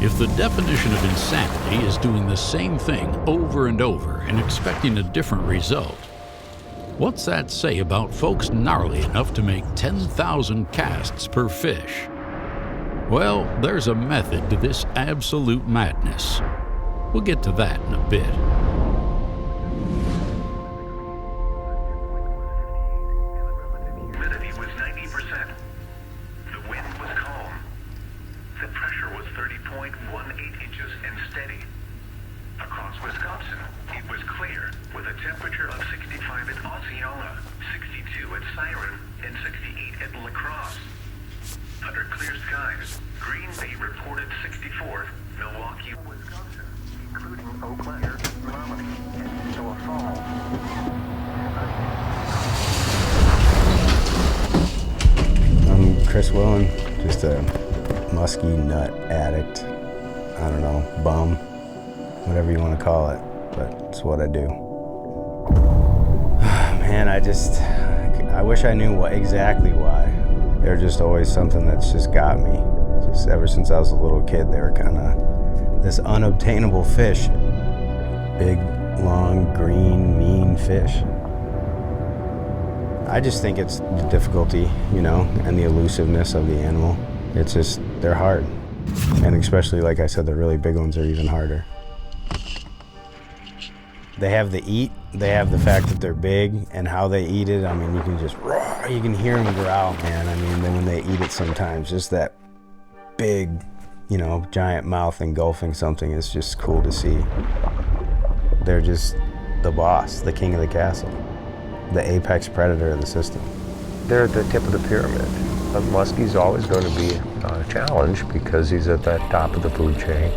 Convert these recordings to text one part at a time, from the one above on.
If the definition of insanity is doing the same thing over and over and expecting a different result, what's that say about folks gnarly enough to make 10,000 casts per fish? Well, there's a method to this absolute madness. We'll get to that in a bit. Humidity was 90%. The wind was calm. The pressure was 30.18 inches and steady. Across Wisconsin, it was clear with a temperature of 65 at Osceola, 62 at Siren, and 68 at La Crosse. Under clear skies, Green Bay reported 64th, Milwaukee, Wisconsin, including Eau Claire, Menominee, and Stoa Falls. I'm Chris Willen, just a musky nut addict. I don't know, bum, whatever you want to call it, but it's what I do. Man, I wish I knew exactly why. They're just always something that's just got me. Just ever since I was a little kid, they were kind of this unobtainable fish. Big, long, green, mean fish. I just think it's the difficulty, and the elusiveness of the animal. It's just, they're hard. And especially, like I said, the really big ones are even harder. They have the eat, they have the fact that they're big, and how they eat it, you can just roar, you can hear them growl, man. Then when they eat it sometimes, just that big, giant mouth engulfing something is just cool to see. They're just the boss, the king of the castle, the apex predator of the system. They're at the tip of the pyramid. Musky's always going to be a challenge because he's at that top of the food chain.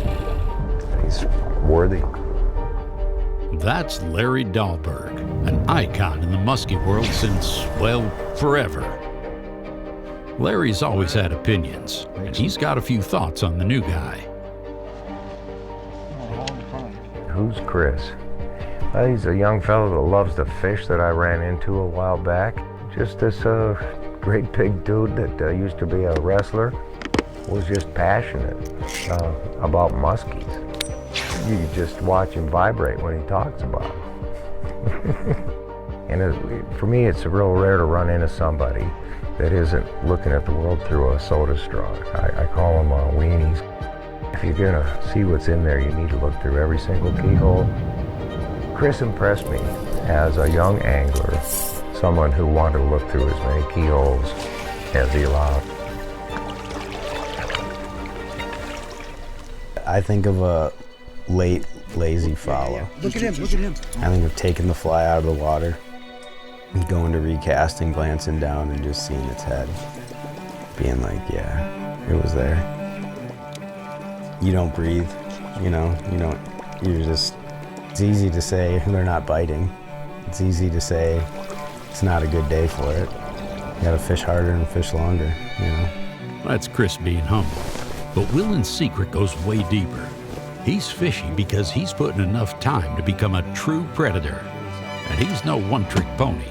He's worthy. That's Larry Dahlberg, an icon in the musky world since, well, forever. Larry's always had opinions, and he's got a few thoughts on the new guy. Who's Chris? He's a young fellow that loves to fish that I ran into a while back. Just this great big dude that used to be a wrestler, was just passionate about muskies. You just watch him vibrate when he talks about it. And for me, it's real rare to run into somebody that isn't looking at the world through a soda straw. I call them weenies. If you're gonna see what's in there, you need to look through every single keyhole. Chris impressed me as a young angler, someone who wanted to look through as many keyholes as he allowed. I think of a late, lazy follow. Look at him, look at him. I think of taking the fly out of the water and going to recast and glancing down and just seeing its head. Being like, yeah, it was there. You don't breathe, you're just, it's easy to say they're not biting. It's easy to say it's not a good day for it. You gotta fish harder and fish longer, That's Chris being humble. But Willen's secret goes way deeper. He's fishing because he's putting enough time to become a true predator. And he's no one-trick pony.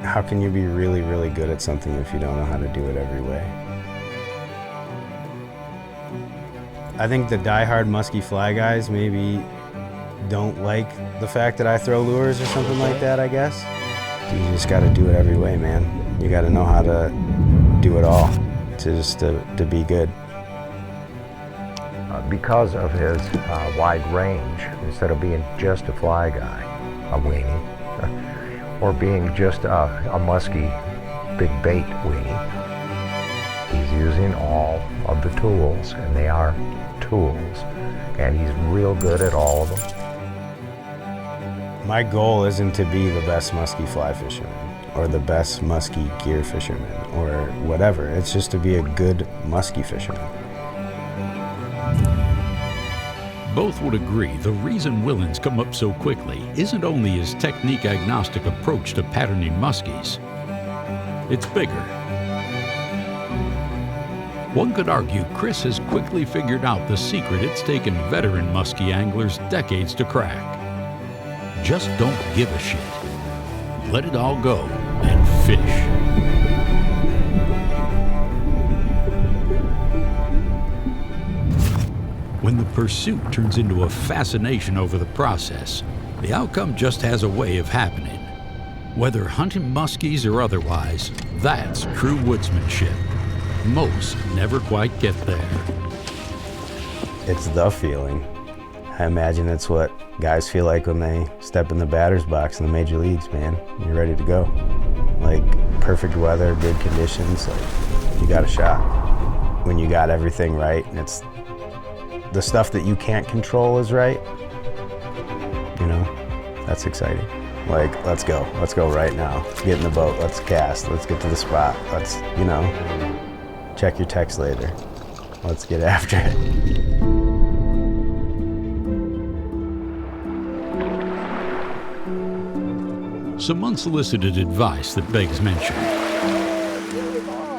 How can you be really, really good at something if you don't know how to do it every way? I think the die-hard musky fly guys maybe don't like the fact that I throw lures or something like that, I guess. You just gotta do it every way, man. You gotta know how to do it all to be good. Because of his wide range, instead of being just a fly guy, a weenie, or being just a musky big bait weenie, he's using all of the tools, and they are tools, and he's real good at all of them. My goal isn't to be the best musky fly fisherman or the best musky gear fisherman or whatever. It's just to be a good musky fisherman. Both would agree the reason Willen's come up so quickly isn't only his technique-agnostic approach to patterning muskies. It's bigger. One could argue Chris has quickly figured out the secret it's taken veteran musky anglers decades to crack. Just don't give a shit. Let it all go and fish. pursuit turns into a fascination over the process, the outcome just has a way of happening. Whether hunting muskies or otherwise, that's true woodsmanship. Most never quite get there. It's the feeling. I imagine it's what guys feel like when they step in the batter's box in the major leagues, man. You're ready to go. Like, perfect weather, good conditions, like, you got a shot. When you got everything right, and it's the stuff that you can't control is right, you know, that's exciting. Like, let's go right now. Get in the boat, let's cast, let's get to the spot, let's, you know, check your text later. Let's get after it. Some unsolicited advice that begs mention.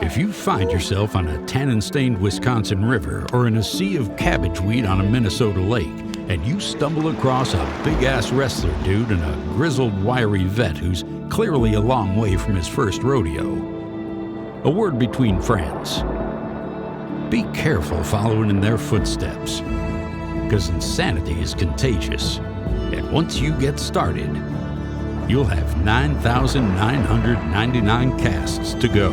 If you find yourself on a tannin-stained Wisconsin river or in a sea of cabbage weed on a Minnesota lake, and you stumble across a big-ass wrestler dude and a grizzled, wiry vet who's clearly a long way from his first rodeo, a word between friends. Be careful following in their footsteps, because insanity is contagious, and once you get started, you'll have 9,999 casts to go.